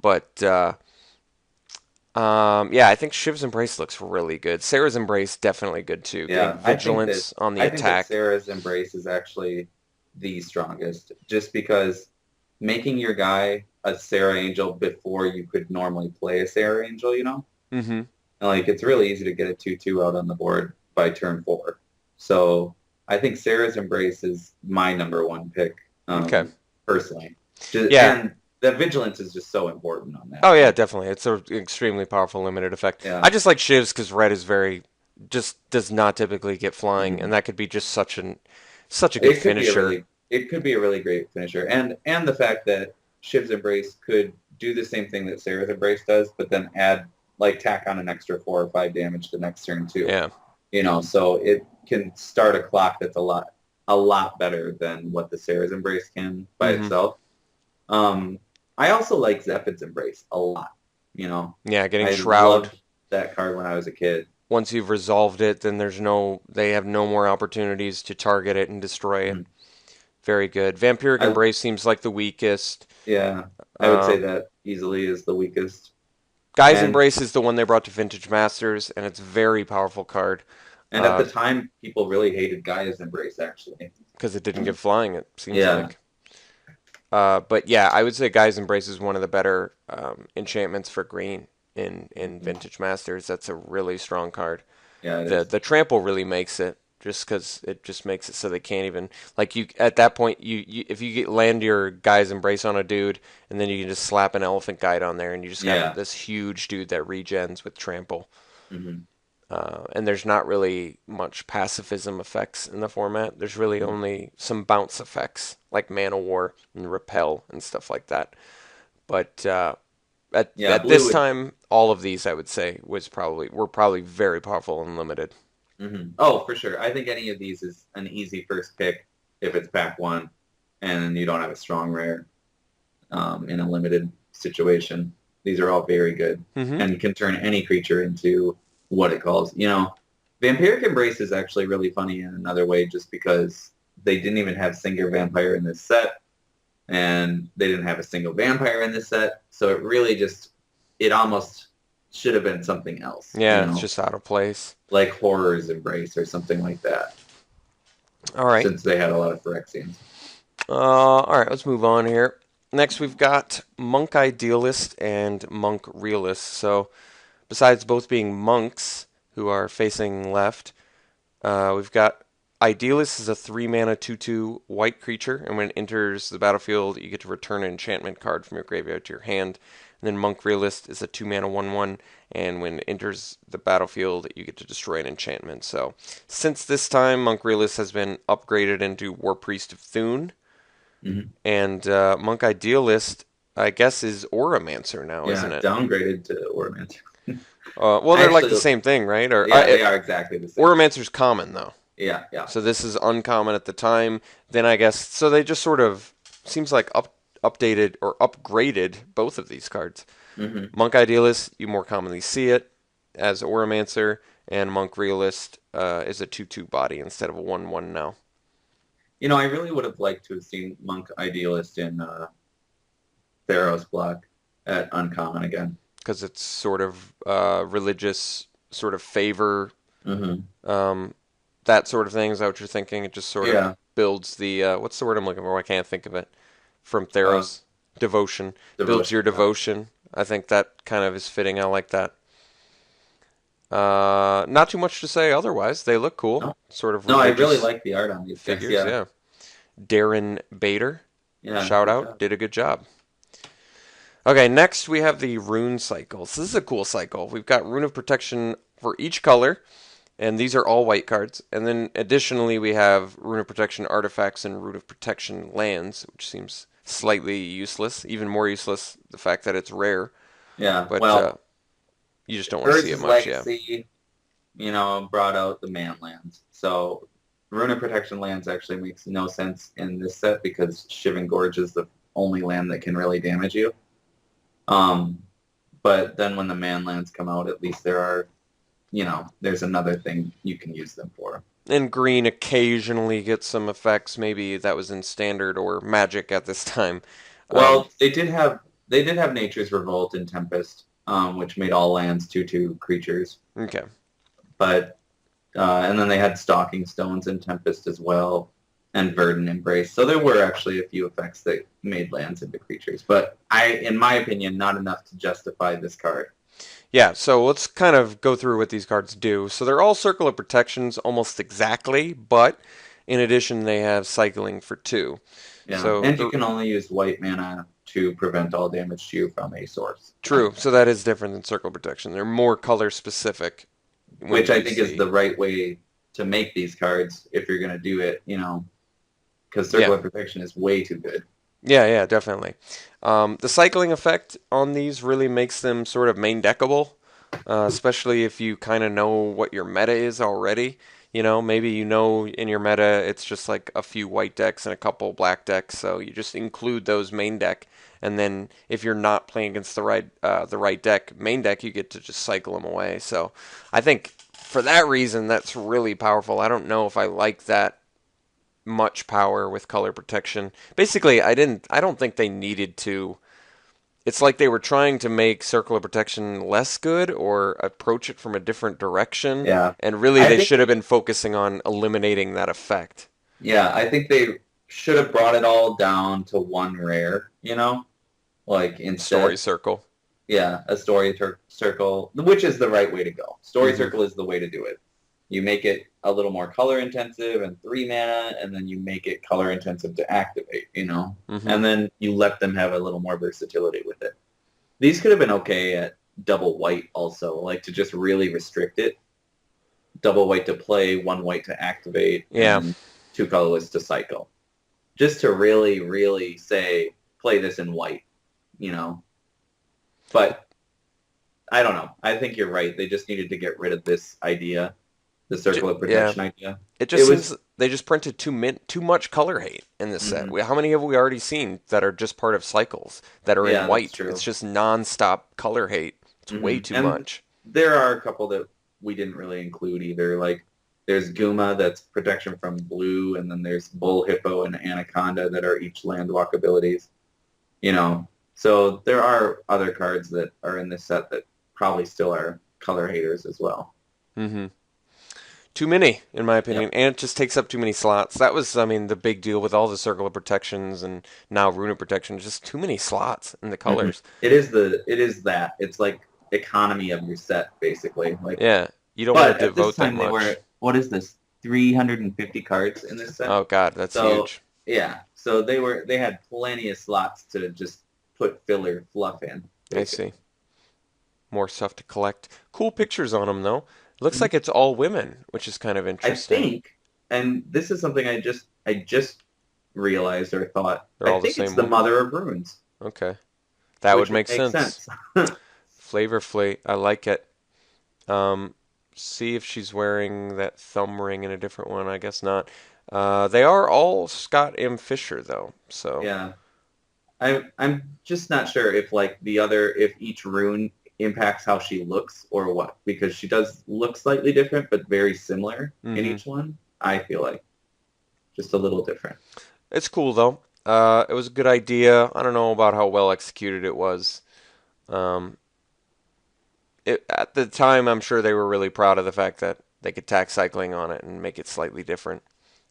Speaker 2: But yeah, I think Shiv's Embrace looks really good. Sarah's Embrace definitely good too. Getting
Speaker 3: Yeah,
Speaker 2: vigilance on the
Speaker 3: I think that
Speaker 2: attack.
Speaker 3: Sarah's Embrace is actually the strongest, just because making your guy a Sarah Angel before you could normally play a Sarah Angel,
Speaker 2: Mm-hmm.
Speaker 3: and like it's really easy to get a 2/2 out on the board by turn 4. So I think Sarah's Embrace is my number one pick,
Speaker 2: Okay.
Speaker 3: personally.
Speaker 2: Yeah.
Speaker 3: And the vigilance is just so important on that.
Speaker 2: Oh yeah, definitely. It's an extremely powerful limited effect.
Speaker 3: Yeah.
Speaker 2: I just like Shivs because red is just does not typically get flying,
Speaker 3: Mhm.
Speaker 2: and that could be just such a good finisher.
Speaker 3: It could be a really great finisher, and the fact that Shiv's Embrace could do the same thing that Sarah's Embrace does, but then add like tack on an extra 4 or 5 damage the next turn too.
Speaker 2: Yeah.
Speaker 3: So it can start a clock that's a lot better than what the Sarah's Embrace can by
Speaker 2: Mhm.
Speaker 3: itself. I also like Zephid's Embrace a lot.
Speaker 2: Yeah, getting
Speaker 3: I
Speaker 2: Shroud.
Speaker 3: loved that card when I was a kid.
Speaker 2: Once you've resolved it, then they have no more opportunities to target it and destroy it.
Speaker 3: Mhm.
Speaker 2: Very good. Vampiric
Speaker 3: I,
Speaker 2: Embrace seems like the weakest.
Speaker 3: yeah, I would say
Speaker 2: Um,
Speaker 3: that easily is the weakest.
Speaker 2: Guy's
Speaker 3: And
Speaker 2: Embrace is the one they brought to Vintage Masters, and it's a very powerful card
Speaker 3: And at the time, people really hated Gaia's Embrace, actually.
Speaker 2: because it didn't give flying. It seems
Speaker 3: Yeah.
Speaker 2: like. But yeah, I would say Guy's Embrace is one of the better enchantments for green in Vintage Masters. That's a really strong card.
Speaker 3: Yeah, it
Speaker 2: The
Speaker 3: is.
Speaker 2: the trample really makes it, just because it just makes it so they can't even like you at that point if you land your Guy's Embrace on a dude, and then you can just slap an Elephant Guide on there, and you just got
Speaker 3: Yeah.
Speaker 2: this huge dude that regens with trample.
Speaker 3: Hmm.
Speaker 2: And there's not really much pacifism effects in the format. There's really
Speaker 3: Mm-hmm.
Speaker 2: only some bounce effects like Mana War and Repel and stuff like that. But
Speaker 3: Yeah,
Speaker 2: at
Speaker 3: blue
Speaker 2: this
Speaker 3: would,
Speaker 2: time, all of these I would say were probably very powerful and limited.
Speaker 3: Oh, for sure. I think any of these is an easy first pick if it's pack 1 and you don't have a strong rare in a limited situation. These are all very good and can turn any creature into what it calls. Vampiric Embrace is actually really funny in another way just because they didn't even have single vampire in this set, and they didn't have a single vampire in this set, so it really just, it almost should have been something else.
Speaker 2: Yeah, it's just out of place.
Speaker 3: Like Horror's Embrace or something like that.
Speaker 2: All right.
Speaker 3: Since they had a lot of Phyrexians.
Speaker 2: All right, let's move on here. Next, we've got Monk Idealist and Monk Realist. So, besides both being monks who are facing left, we've got Idealist is a 3-mana 2/2 white creature, and when it enters the battlefield, you get to return an enchantment card from your graveyard to your hand. And then Monk Realist is a 2-mana 1/1, and when it enters the battlefield, you get to destroy an enchantment. So, since this time, Monk Realist has been upgraded into War Priest of Thune. And Monk Idealist, I guess, is Auramancer now, isn't it?
Speaker 3: Downgraded to Auramancer.
Speaker 2: Well, they're like the same thing, right? Or
Speaker 3: they are exactly the same.
Speaker 2: Auramancer's common, though.
Speaker 3: Yeah.
Speaker 2: So this is uncommon at the time. Then I guess, so they just sort of, seems like updated or upgraded both of these cards. Monk Idealist, you more commonly see it as Auramancer, and Monk Realist is a 2/2 body instead of a 1/1 now.
Speaker 3: I really would have liked to have seen Monk Idealist in Theros block at uncommon again.
Speaker 2: Because it's sort of religious sort of favor, that sort of thing. Is that what you're thinking? It just sort of builds the, what's the word I'm looking for? I can't think of it. From Theros. Devotion. Builds your devotion. I think that kind of is fitting. I like that. Not too much to say otherwise. They look cool.
Speaker 3: No.
Speaker 2: Sort of.
Speaker 3: No, I really like the art on these
Speaker 2: figures.
Speaker 3: Decks,
Speaker 2: yeah. Darren Bader. Shout out. Did a good job. Okay, next we have the Rune Cycles. This is a cool cycle. We've got Rune of Protection for each color, and these are all white cards. And then additionally we have Rune of Protection artifacts and Rune of Protection lands, which seems slightly useless. Even more useless, the fact that it's rare.
Speaker 3: Yeah,
Speaker 2: but you just don't want to see it much.
Speaker 3: Legacy, brought out the man lands. So Rune of Protection lands actually makes no sense in this set because Shivan Gorge is the only land that can really damage you. But then when the man lands come out, at least there are, there's another thing you can use them for.
Speaker 2: And green occasionally gets some effects. Maybe that was in standard or magic at this time.
Speaker 3: Well, they did have Nature's Revolt and Tempest, which made all lands 2/2 creatures.
Speaker 2: Okay.
Speaker 3: But and then they had Stalking Stones and Tempest as well, and Verdant Embrace. So there were actually a few effects that made lands into creatures. But in my opinion, not enough to justify this card.
Speaker 2: Yeah, so let's kind of go through what these cards do. So they're all Circle of Protections almost exactly, but in addition they have cycling for 2.
Speaker 3: Yeah,
Speaker 2: so
Speaker 3: and you can only use white mana to prevent all damage to you from a source.
Speaker 2: True, so that is different than Circle Protection. They're more color specific.
Speaker 3: Which I think is the right way to make these cards if you're going to do it, because Circle of Protection is way too good.
Speaker 2: Yeah, definitely. The cycling effect on these really makes them sort of main deckable, especially if you kind of know what your meta is already. Maybe in your meta it's just like a few white decks and a couple black decks, so you just include those main deck, and then if you're not playing against the right deck, main deck, you get to just cycle them away. So I think for that reason that's really powerful. I don't know if I like that much power with color protection. Basically, I don't think they needed to. It's like they were trying to make Circle of Protection less good or approach it from a different direction.
Speaker 3: Yeah.
Speaker 2: And really they should have been focusing on eliminating that effect.
Speaker 3: Yeah, I think they should have brought it all down to one rare, like instead.
Speaker 2: Story Circle.
Speaker 3: Yeah, a Story Circle, which is the right way to go. Story Circle is the way to do it. You make it a little more color intensive and 3 mana, and then you make it color intensive to activate, and then you let them have a little more versatility with it. These could have been okay at double white also, like to just really restrict it. Double white to play, 1 white to activate, and 2 colorless to cycle. Just to really, really say, play this in white, But I don't know. I think you're right. They just needed to get rid of this idea the circle of
Speaker 2: Yeah,
Speaker 3: protection idea.
Speaker 2: it
Speaker 3: It
Speaker 2: just
Speaker 3: was
Speaker 2: seems they just printed too much color hate in this set.
Speaker 3: mhm.
Speaker 2: How many have we already seen that are just part of cycles that are in
Speaker 3: Yeah, that's
Speaker 2: white? It's
Speaker 3: true.
Speaker 2: just non-stop color hate. It's way too
Speaker 3: And
Speaker 2: much.
Speaker 3: there are a couple that we didn't really include either. Like there's Guma that's protection from blue, and then there's Bull, Hippo, and Anaconda that are each landwalk abilities. You know, so there are other cards that are in this set that probably still are color haters as well.
Speaker 2: Mm-hmm. Too many, in my
Speaker 3: Yep.
Speaker 2: opinion, and it just takes up too many slots. That was, I mean, the big deal with all the circle of protections and now rune of protection. Just too many slots in the
Speaker 3: Mhm.
Speaker 2: colors.
Speaker 3: It is that. It's like economy of your set basically. Like
Speaker 2: Yeah, you don't want
Speaker 3: but
Speaker 2: to
Speaker 3: at this
Speaker 2: devote that
Speaker 3: time they
Speaker 2: much.
Speaker 3: were what is this? 350 cards in this set.
Speaker 2: Oh God, that's
Speaker 3: So
Speaker 2: huge.
Speaker 3: yeah, so they had plenty of slots to just put filler fluff in,
Speaker 2: I
Speaker 3: basically.
Speaker 2: see. More stuff to collect. Cool pictures on them though. Looks
Speaker 3: Mhm.
Speaker 2: like it's all women, which is kind of
Speaker 3: I
Speaker 2: interesting.
Speaker 3: think, and this is something I just realized or thought.
Speaker 2: They're
Speaker 3: I
Speaker 2: all the
Speaker 3: think it's
Speaker 2: same
Speaker 3: the
Speaker 2: one.
Speaker 3: Mother of Runes,
Speaker 2: Okay, that would
Speaker 3: which would
Speaker 2: make
Speaker 3: make
Speaker 2: sense.
Speaker 3: sense.
Speaker 2: Flavor Flate, I like it. Um, see if she's wearing that thumb ring in a different one. I guess not. They are all Scott M. Fisher though, so
Speaker 3: Yeah, I'm just not sure if like if each rune impacts how she looks or what, because she does look slightly different but very similar in
Speaker 2: hmm
Speaker 3: each one. I feel like just a little different.
Speaker 2: it's cool though. It was a good idea. I don't know about how well executed it was. Um, at the time, I'm sure they were really proud of the fact that they could tack cycling on it and make it slightly different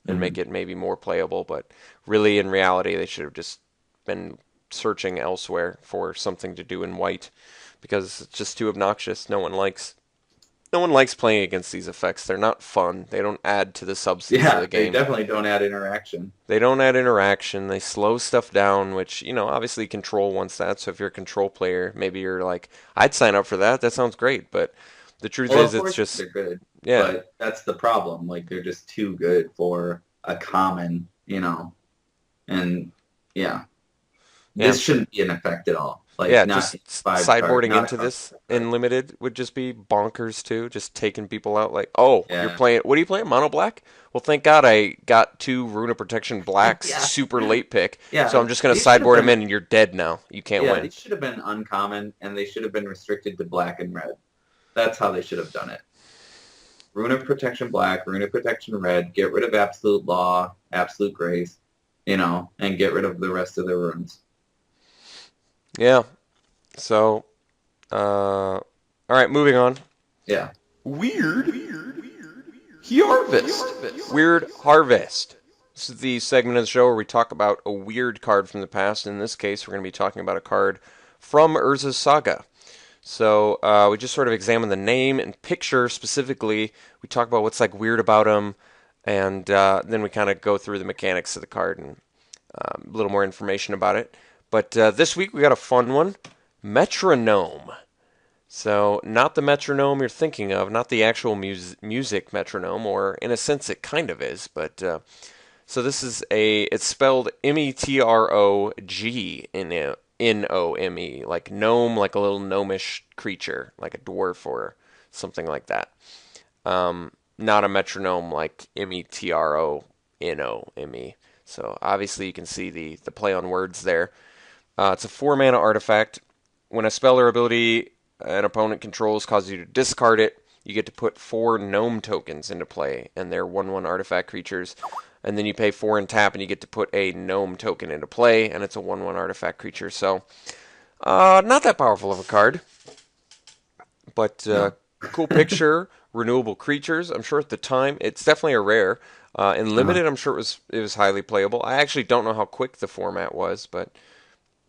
Speaker 2: and make
Speaker 3: Hmm.
Speaker 2: it maybe more playable. But really, in reality, they should have just been searching elsewhere for something to do in white because it's just too obnoxious. No one likes playing against these effects. They're not fun. They don't add to the substance of
Speaker 3: Yeah,
Speaker 2: the
Speaker 3: they
Speaker 2: game.
Speaker 3: definitely don't add interaction.
Speaker 2: They don't add interaction. They slow stuff down, which, obviously control wants that. So if you're a control player, maybe you're like, I'd sign up for that. That sounds great. But the truth
Speaker 3: Well,
Speaker 2: is,
Speaker 3: of
Speaker 2: it's
Speaker 3: course
Speaker 2: just,
Speaker 3: they're good,
Speaker 2: yeah,
Speaker 3: but that's the problem. Like they're just too good for a common, and yeah,
Speaker 2: yeah.
Speaker 3: this shouldn't be an effect at all. Like
Speaker 2: Yeah,
Speaker 3: not
Speaker 2: just
Speaker 3: in five card,
Speaker 2: sideboarding
Speaker 3: not
Speaker 2: into
Speaker 3: across
Speaker 2: this
Speaker 3: five
Speaker 2: in
Speaker 3: cards.
Speaker 2: limited would just be bonkers too. Just taking people out like, oh, you're
Speaker 3: Yeah,
Speaker 2: playing. What are you playing? Mono black? Well, thank God I got two Rune of Protection blacks,
Speaker 3: yeah,
Speaker 2: super late pick. So
Speaker 3: yeah.
Speaker 2: I'm just gonna
Speaker 3: These should have
Speaker 2: sideboard them
Speaker 3: been
Speaker 2: in, and you're dead now. You can't
Speaker 3: Yeah,
Speaker 2: win.
Speaker 3: these should have been uncommon, and they should have been restricted to black and red. That's how they should have done it. Rune of Protection black, Rune of Protection red, get rid of Absolute Law, Absolute Grace, and get rid of the rest of the runes.
Speaker 2: Yeah. So, all right, moving on.
Speaker 3: Yeah.
Speaker 2: Weird Harvest. Weird Harvest. This is the segment of the show where we talk about a weird card from the past. In this case, we're going to be talking about a card from Urza's Saga. So we just sort of examine the name and picture specifically. We talk about what's like weird about them, and then we kind of go through the mechanics of the card and a little more information about it. But this week we got a fun one, Metronome. So not the metronome you're thinking of, not the actual music metronome, or in a sense it kind of is, but so this is it's spelled Metrog, like gnome, like a little gnomish creature, like a dwarf or something like that. Not a metronome like Metronome. So obviously you can see the play on words there. It's a 4 mana artifact. When a spell or ability an opponent controls causes you to discard it, you get to put 4 gnome tokens into play, and they're 1/1 artifact creatures. And then you pay 4 and tap, and you get to put a gnome token into play, and it's a 1/1 artifact creature. So, not that powerful of a card, but
Speaker 3: No.
Speaker 2: cool picture. Renewable creatures. I'm sure at the time it's definitely a rare. In
Speaker 3: Uh-huh.
Speaker 2: limited, I'm sure it was highly playable. I actually don't know how quick the format was, but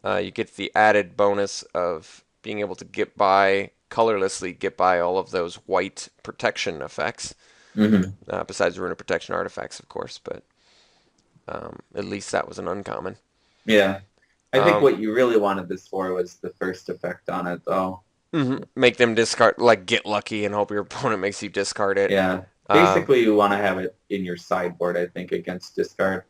Speaker 2: you get the added bonus of being able to colorlessly get by all of those white protection effects.
Speaker 3: Hmm.
Speaker 2: Besides the rune of protection artifacts, of course, but at least that was an uncommon.
Speaker 3: Yeah. I think
Speaker 2: Um,
Speaker 3: what you really wanted this for was the first effect on it, though.
Speaker 2: Make them discard, like get lucky and hope your opponent makes you discard it.
Speaker 3: Yeah.
Speaker 2: Uh,
Speaker 3: Basically, you want to have it in your sideboard, I think, against discard.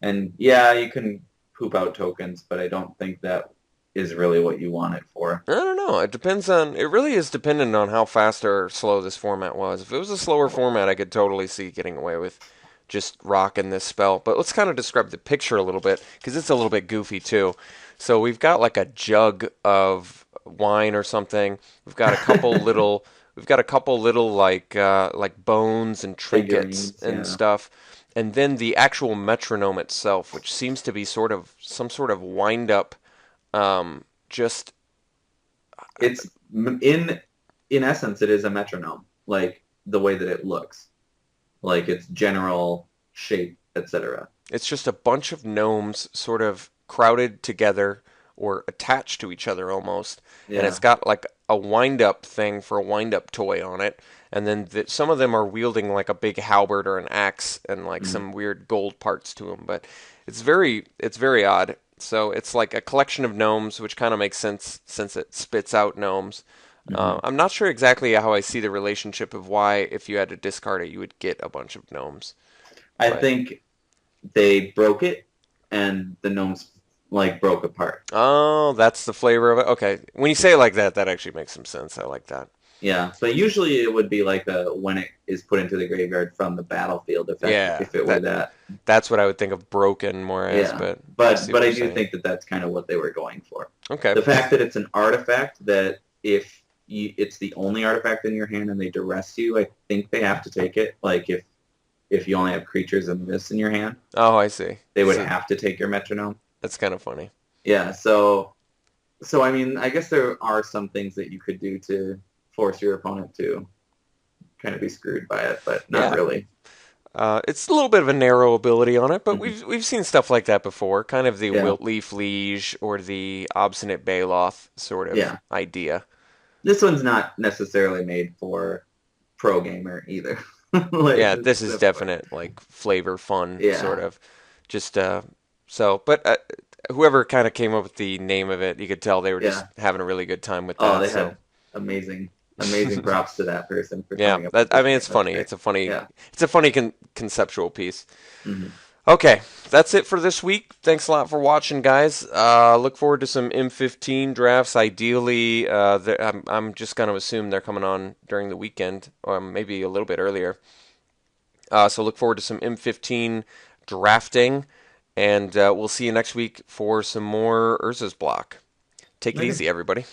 Speaker 3: And yeah, you can poop out tokens, but I don't think that is really what you want it for.
Speaker 2: I don't know. It really is dependent on how fast or slow this format was. If it was a slower format, I could totally see getting away with just rocking this spell. But let's kind of describe the picture a little bit, because it's a little bit goofy too. So we've got like a jug of wine or something. We've got a couple little like bones and trinkets
Speaker 3: Figurines,
Speaker 2: and
Speaker 3: yeah.
Speaker 2: stuff. And then the actual metronome itself, which seems to be sort of some sort of wind up, just
Speaker 3: It's in essence, it is a metronome, like the way that it looks, like its general shape, etc.
Speaker 2: it's just a bunch of gnomes sort of crowded together or attached to each other almost, and it's
Speaker 3: Yeah.
Speaker 2: got like a wind-up thing for a wind-up toy on it, and then some of them are wielding like a big halberd or an axe and like
Speaker 3: Mhm.
Speaker 2: some weird gold parts to them, but it's very odd. So it's like a collection of gnomes, which kind of makes sense since it spits out gnomes.
Speaker 3: Mhm.
Speaker 2: I'm not sure exactly how I see the relationship of why, if you had to discard it, you would get a bunch of gnomes.
Speaker 3: I
Speaker 2: But
Speaker 3: think they broke it, and the gnomes like broke apart.
Speaker 2: oh, that's the flavor of it. Okay, when you say it like that, that actually makes some sense. I like that.
Speaker 3: Yeah, but usually it would be like a when it is put into the graveyard from the battlefield effect,
Speaker 2: Yeah,
Speaker 3: if it were that.
Speaker 2: that's what I would think of broken more as,
Speaker 3: Yeah,
Speaker 2: but I
Speaker 3: but
Speaker 2: see what
Speaker 3: I
Speaker 2: you're
Speaker 3: do
Speaker 2: saying.
Speaker 3: think that that's kind of what they were going for.
Speaker 2: Okay.
Speaker 3: The fact that it's an artifact that if it's the only artifact in your hand and they duress you, I think they have to take it. Like if you only have creatures and this in your hand,
Speaker 2: Oh, I see.
Speaker 3: they would
Speaker 2: So
Speaker 3: have to take your metronome.
Speaker 2: that's kind of funny.
Speaker 3: Yeah, so I mean, I guess there are some things that you could do to force your opponent to kind of be screwed by it, but not
Speaker 2: Yeah.
Speaker 3: really.
Speaker 2: It's a little bit of a narrow ability on it, but
Speaker 3: Mhm.
Speaker 2: we've seen stuff like that before. Kind of the
Speaker 3: Yeah,
Speaker 2: Wiltleaf Liege or the Obstinate Baloth sort of
Speaker 3: yeah.
Speaker 2: idea.
Speaker 3: This one's not necessarily made for pro gamer either. Like
Speaker 2: Yeah,
Speaker 3: this
Speaker 2: this
Speaker 3: is
Speaker 2: is
Speaker 3: definitely,
Speaker 2: definite like flavor fun sort
Speaker 3: yeah,
Speaker 2: of. Just but whoever kind of came up with the name of it, you could tell they were just
Speaker 3: yeah.
Speaker 2: having a really good time with
Speaker 3: Oh,
Speaker 2: that.
Speaker 3: they
Speaker 2: So
Speaker 3: had amazing props to that person for
Speaker 2: yeah,
Speaker 3: coming up with
Speaker 2: that I
Speaker 3: this
Speaker 2: mean
Speaker 3: name.
Speaker 2: it's
Speaker 3: That's
Speaker 2: funny.
Speaker 3: great. Yeah.
Speaker 2: It's a funny conceptual piece.
Speaker 3: Hmm.
Speaker 2: Okay, that's it for this week. Thanks a lot for watching, guys. Look forward to some M15 drafts. Ideally, I'm just going to assume they're coming on during the weekend, or maybe a little bit earlier. So look forward to some M15 drafting, and we'll see you next week for some more Urza's block. Take it
Speaker 3: Okay.
Speaker 2: easy, everybody.